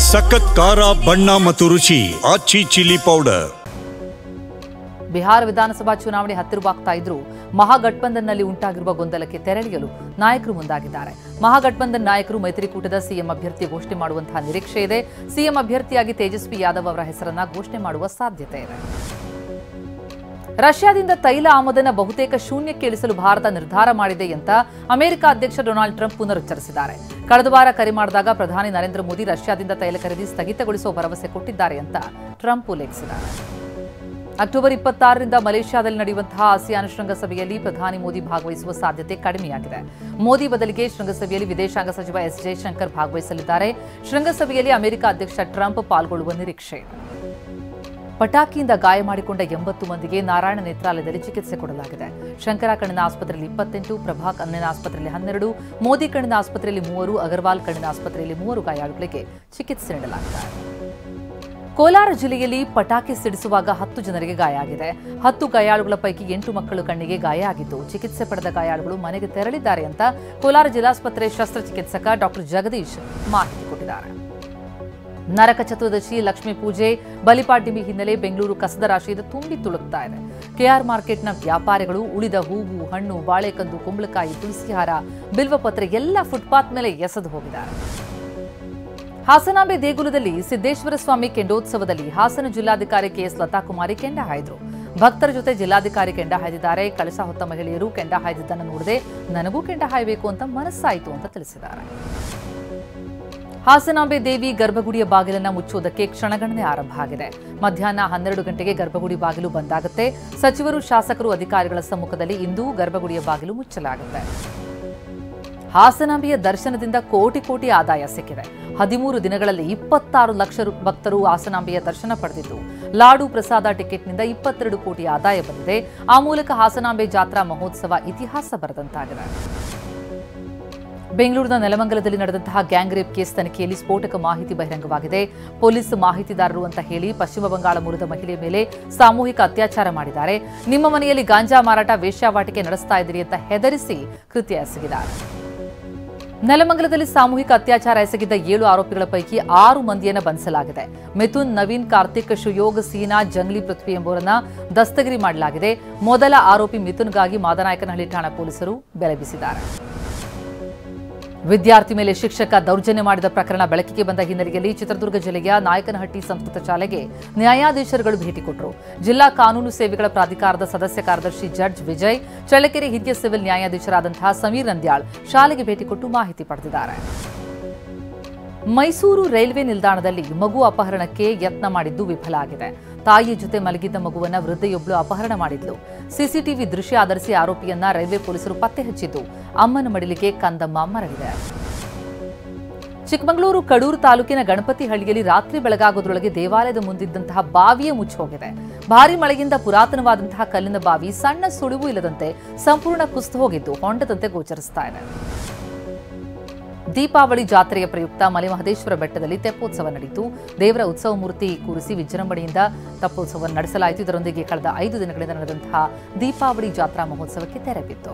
ಸಖತ್ ಖಾರ ಬಣ್ಣ ಮತ್ತು ರುಚಿ ಆಚಿ ಚಿಲ್ಲಿ ಪೌಡರ್. ಬಿಹಾರ ವಿಧಾನಸಭಾ ಚುನಾವಣೆ ಹತ್ತಿರವಾಗ್ತಾ ಇದ್ರೂ ಮಹಾಗಠಬಂಧನ್ನಲ್ಲಿ ಉಂಟಾಗಿರುವ ಗೊಂದಲಕ್ಕೆ ತೆರಳಿಯಲು ನಾಯಕರು ಮುಂದಾಗಿದ್ದಾರೆ. ಮಹಾಗಠಬಂಧನ್ ನಾಯಕರು ಮೈತ್ರಿಕೂಟದ ಸಿಎಂ ಅಭ್ಯರ್ಥಿ ಘೋಷಣೆ ಮಾಡುವಂತಹ ನಿರೀಕ್ಷೆ ಇದೆ. ಸಿಎಂ ಅಭ್ಯರ್ಥಿಯಾಗಿ ತೇಜಸ್ವಿ ಯಾದವ್ ಅವರ ಹೆಸರನ್ನ ಘೋಷಣೆ ಮಾಡುವ ಸಾಧ್ಯತೆ ಇದೆ. ರಷ್ಯಾದಿಂದ ತೈಲ ಆಮದನ್ನು ಬಹುತೇಕ ಶೂನ್ಯಕ್ಕೆ ಇಳಿಸಲು ಭಾರತ ನಿರ್ಧಾರ ಮಾಡಿದೆ ಅಂತ ಅಮೆರಿಕ ಅಧ್ಯಕ್ಷ ಡೊನಾಲ್ಡ್ ಟ್ರಂಪ್ ಪುನರುಚ್ಚರಿಸಿದ್ದಾರೆ. ಕಳೆದ ವಾರ ಕರೆ ಮಾಡಿದಾಗ ಪ್ರಧಾನಿ ನರೇಂದ್ರ ಮೋದಿ ರಷ್ಯಾದಿಂದ ತೈಲ ಖರೀದಿ ಸ್ಥಗಿತಗೊಳಿಸುವ ಭರವಸೆ ಕೊಟ್ಟಿದ್ದಾರೆ ಅಂತ ಟ್ರಂಪ್ ಉಲ್ಲೇಖಿಸಿದ್ದಾರೆ. ಅಕ್ಟೋಬರ್ 26ರಿಂದ ಮಲೇಷ್ಯಾದಲ್ಲಿ ನಡೆಯುವಂತಹ ಆಸಿಯಾನ್ ಶೃಂಗಸಭೆಯಲ್ಲಿ ಪ್ರಧಾನಿ ಮೋದಿ ಭಾಗವಹಿಸುವ ಸಾಧ್ಯತೆ ಕಡಿಮೆಯಾಗಿದೆ. ಮೋದಿ ಬದಲಿಗೆ ಶೃಂಗಸಭೆಯಲ್ಲಿ ವಿದೇಶಾಂಗ ಸಚಿವ ಎಸ್ ಜಯಶಂಕರ್ ಭಾಗವಹಿಸಲಿದ್ದಾರೆ. ಶೃಂಗಸಭೆಯಲ್ಲಿ ಅಮೆರಿಕ ಅಧ್ಯಕ್ಷ ಟ್ರಂಪ್ ಪಾಲ್ಗೊಳ್ಳುವ ನಿರೀಕ್ಷೆ ಇದೆ. ಪಟಾಕಿಯಿಂದ ಗಾಯ ಮಾಡಿಕೊಂಡ 80 ಮಂದಿಗೆ ನಾರಾಯಣ ನೇತ್ರಾಲಯದಲ್ಲಿ ಚಿಕಿತ್ಸೆ ಕೊಡಲಾಗಿದೆ. ಶಂಕರ ಕಣ್ಣಿನ ಆಸ್ಪತ್ರೆಯಲ್ಲಿ 28, ಪ್ರಭಾ ಕಣ್ಣಿನ ಆಸ್ಪತ್ರೆಯಲ್ಲಿ 12, ಮೋದಿ ಕಣ್ಣಿನ ಆಸ್ಪತ್ರೆಯಲ್ಲಿ 3, ಅಗರ್ವಾಲ್ ಕಣ್ಣಿನ ಆಸ್ಪತ್ರೆಯಲ್ಲಿ 3 ಗಾಯಾಳುಗಳಿಗೆ ಚಿಕಿತ್ಸೆ ನೀಡಲಾಗಿದೆ. ಕೋಲಾರ ಜಿಲ್ಲೆಯಲ್ಲಿ ಪಟಾಕಿ ಸಿಡಿಸುವಾಗ 10 ಜನರಿಗೆ ಗಾಯ ಆಗಿದೆ. 10 ಗಾಯಾಳುಗಳ ಪೈಕಿ 8 ಮಕ್ಕಳು ಕಣ್ಣಿಗೆ ಗಾಯ ಆಗಿದ್ದು ಚಿಕಿತ್ಸೆ ಪಡೆದ ಗಾಯಾಳುಗಳು ಮನೆಗೆ ತೆರಳಿದ್ದಾರೆ ಅಂತ ಕೋಲಾರ ಜಿಲ್ಲಾಸ್ಪತ್ರೆ ಶಸ್ತ್ರಚಿಕಿತ್ಸಕ ಡಾಕ್ಟರ್ ಜಗದೀಶ್ ಮಾಹಿತಿ ಕೊಟ್ಟಿದ್ದಾರೆ. ನರಕ ಚತುರ್ದಶಿ, ಲಕ್ಷ್ಮೀ ಪೂಜೆ, ಬಲಿಪಾಡ್ಯಮಿ ಹಿನ್ನೆಲೆ ಬೆಂಗಳೂರು ಕಸದ ರಾಶಿಯಿಂದ ತುಂಬಿ ತುಳುಕ್ತಾ ಇದೆ. ಕೆಆರ್ ಮಾರ್ಕೆಟ್ನ ವ್ಯಾಪಾರಿಗಳು ಉಳಿದ ಹೂವು, ಹಣ್ಣು, ಬಾಳೆಕಂದು, ಕುಂಬಳಕಾಯಿ, ತುಳಸಿಹಾರ, ಬಿಲ್ವಪತ್ರೆ ಎಲ್ಲ ಫುಟ್ಪಾತ್ ಮೇಲೆ ಎಸೆದು ಹೋಗಿದ್ದಾರೆ. ಹಾಸನಾಂಬೆ ದೇಗುಲದಲ್ಲಿ ಸಿದ್ದೇಶ್ವರ ಸ್ವಾಮಿ ಕೆಂಡೋತ್ಸವದಲ್ಲಿ ಹಾಸನ ಜಿಲ್ಲಾಧಿಕಾರಿ ಕೆಎಸ್ ಲತಾಕುಮಾರಿ ಕೆಂಡ ಹಾಯ್ದರು. ಭಕ್ತರ ಜೊತೆ ಜಿಲ್ಲಾಧಿಕಾರಿ ಕೆಂಡ ಹಾಯ್ದಿದ್ದಾರೆ. ಕಳಸ ಹೊತ್ತ ಮಹಿಳೆಯರು ಕೆಂಡ ಹಾಯ್ದಿದ್ದನ್ನು ನೋಡದೆ ನನಗೂ ಕೆಂಡ ಹಾಯಬೇಕು ಅಂತ ಮನಸ್ಸಾಯಿತು ಅಂತ ತಿಳಿಸಿದ್ದಾರೆ. ಹಾಸನಾಂಬೆ ದೇವಿ ಗರ್ಭಗುಡಿಯ ಬಾಗಿಲನ್ನು ಮುಚ್ಚುವುದಕ್ಕೆ ಕ್ಷಣಗಣನೆ ಆರಂಭ ಆಗಿದೆ. ಮಧ್ಯಾಹ್ನ 12 ಗಂಟೆಗೆ ಗರ್ಭಗುಡಿ ಬಾಗಿಲು ಬಂದಾಗುತ್ತೆ. ಸಚಿವರು, ಶಾಸಕರು, ಅಧಿಕಾರಿಗಳ ಸಮ್ಮುಖದಲ್ಲಿ ಇಂದು ಗರ್ಭಗುಡಿಯ ಬಾಗಿಲು ಮುಚ್ಚಲಾಗುತ್ತೆ. ಹಾಸನಾಂಬೆಯ ದರ್ಶನದಿಂದ ಕೋಟಿ ಆದಾಯ ಸಿಕ್ಕಿದೆ. 13 ದಿನಗಳಲ್ಲಿ 26 ಲಕ್ಷ ಭಕ್ತರು ಹಾಸನಾಂಬೆಯ ದರ್ಶನ ಪಡೆದಿದ್ದು, ಲಾಡು ಪ್ರಸಾದ ಟಿಕೆಟ್ನಿಂದ 22 ಕೋಟಿ ಆದಾಯ ಬಂದಿದೆ. ಆ ಮೂಲಕ ಹಾಸನಾಂಬೆ ಜಾತ್ರಾ ಮಹೋತ್ಸವ ಇತಿಹಾಸ ಬರೆದಂತಾಗಿದೆ. ಬೆಂಗಳೂರಿನ ನೆಲಮಂಗಲದಲ್ಲಿ ನಡೆದಂತಹ ಗ್ಯಾಂಗ್ ರೇಪ್ ಕೇಸ್ ತನಿಖೆಯಲ್ಲಿ ಸ್ಫೋಟಕ ಮಾಹಿತಿ ಬಹಿರಂಗವಾಗಿದೆ. ಪೊಲೀಸ್ ಮಾಹಿತಿದಾರರು ಅಂತ ಹೇಳಿ ಪಶ್ಚಿಮ ಬಂಗಾಳ ಮೂಲದ ಮಹಿಳೆ ಮೇಲೆ ಸಾಮೂಹಿಕ ಅತ್ಯಾಚಾರ ಮಾಡಿದ್ದಾರೆ. ನಿಮ್ಮ ಮನೆಯಲ್ಲಿ ಗಾಂಜಾ ಮಾರಾಟ, ವೇಶ್ಯಾವಾಟಿಕೆ ನಡೆಸ್ತಾ ಇದ್ದೀರಿ ಅಂತ ಹೆದರಿಸಿ ಕೃತ್ಯ ಎಸಗಿದ್ದಾರೆ. ನೆಲಮಂಗಲದಲ್ಲಿ ಸಾಮೂಹಿಕ ಅತ್ಯಾಚಾರ ಎಸಗಿದ್ದ 7 ಆರೋಪಿಗಳ ಪೈಕಿ 6 ಮಂದಿಯನ್ನು ಬಂಧಿಸಲಾಗಿದೆ. ಮಿಥುನ್, ನವೀನ್, ಕಾರ್ತಿಕ್, ಶುಯೋಗ್, ಸೀನಾ, ಜಂಗ್ಲಿ ಪೃಥ್ವಿ ಎಂಬುವರನ್ನ ದಸ್ತಗಿರಿ ಮಾಡಲಾಗಿದೆ. ಮೊದಲ ಆರೋಪಿ ಮಿಥುನ್ಗಾಗಿ ಮಾದನಾಯಕನಹಳ್ಳಿ ಠಾಣಾ ಪೊಲೀಸರು ಬೆಲೆ ಬೀಸಿದ್ದಾರೆ. ವಿದ್ಯಾರ್ಥಿ ಮೇಲೆ ಶಿಕ್ಷಕ ದೌರ್ಜನ್ಯ ಮಾಡಿದ ಪ್ರಕರಣ ಬೆಳಕಿಗೆ ಬಂದ ಹಿನ್ನೆಲೆಯಲ್ಲಿ ಚಿತ್ರದುರ್ಗ ಜಿಲ್ಲೆಯ ನಾಯಕನಹಟ್ಟಿ ಸಂಸ್ಕೃತ ಶಾಲೆಗೆ ನ್ಯಾಯಾಧೀಶರುಗಳು ಭೇಟಿ ಕೊಟ್ಟರು. ಜಿಲ್ಲಾ ಕಾನೂನು ಸೇವೆಗಳ ಪ್ರಾಧಿಕಾರದ ಸದಸ್ಯ ಕಾರ್ಯದರ್ಶಿ ಜಡ್ಜ್ ವಿಜಯ್, ಚಳ್ಳಕೆರೆ ಹಿರಿಯ ಸಿವಿಲ್ ನ್ಯಾಯಾಧೀಶರಾದಂತಹ ಸಮೀರ್ ನಂದ್ಯಾಳ್ ಶಾಲೆಗೆ ಭೇಟಿ ಕೊಟ್ಟು ಮಾಹಿತಿ ಪಡೆದಿದ್ದಾರೆ. ಮೈಸೂರು ರೈಲ್ವೆ ನಿಲ್ದಾಣದಲ್ಲಿ ಮಗು ಅಪಹರಣಕ್ಕೆ ಯತ್ನ ಮಾಡಿದ್ದು ವಿಫಲ ಆಗಿದೆ. ತಾಯಿಯ ಜೊತೆ ಮಲಗಿದ್ದ ಮಗುವನ್ನ ವೃದ್ಧೆಯೊಬ್ಬಳು ಅಪಹರಣ ಮಾಡಿದ್ಲು. ಸಿಸಿಟಿವಿ ದೃಶ್ಯ ಆಧರಿಸಿ ಆರೋಪಿಯನ್ನ ರೈಲ್ವೆ ಪೊಲೀಸರು ಪತ್ತೆ ಹಚ್ಚಿದ್ದು ಅಮ್ಮನ ಮಡಿಲಿಗೆ ಕಂದಮ್ಮ ಮರಳಿದೆ. ಚಿಕ್ಕಮಗಳೂರು ಕಡೂರು ತಾಲೂಕಿನ ಗಣಪತಿಹಳ್ಳಿಯಲ್ಲಿ ರಾತ್ರಿ ಬೆಳಗಾಗೋದ್ರೊಳಗೆ ದೇವಾಲಯದ ಮುಂದಿದ್ದಂತಹ ಬಾವಿಯೇ ಮುಚ್ಚಿ ಭಾರೀ ಮಳೆಯಿಂದ ಪುರಾತನವಾದಂತಹ ಕಲ್ಲಿನ ಬಾವಿ ಸಣ್ಣ ಸುಳಿವು ಇಲ್ಲದಂತೆ ಸಂಪೂರ್ಣ ಕುಸಿದು ಹೋಗಿದ್ದು ಹೊಂಡದಂತೆ ಗೋಚರಿಸ್ತಾ ಇದೆ. ದೀಪಾವಳಿ ಜಾತ್ರೆಯ ಪ್ರಯುಕ್ತ ಮಲೆಮಹದೇಶ್ವರ ಬೆಟ್ಟದಲ್ಲಿ ತೆಪ್ಪೋತ್ಸವ ನಡೆಯಿತು. ದೇವರ ಉತ್ಸವ ಮೂರ್ತಿ ಕೂರಿಸಿ ವಿಜೃಂಭಣೆಯಿಂದ ತೆಪ್ಪೋತ್ಸವ ನಡೆಸಲಾಯಿತು. ಇದರೊಂದಿಗೆ ಕಳೆದ 5 ದಿನಗಳಿಂದ ನಡೆದಂತಹ ದೀಪಾವಳಿ ಜಾತ್ರಾ ಮಹೋತ್ಸವಕ್ಕೆ ತೆರೆ ಬಿತ್ತು.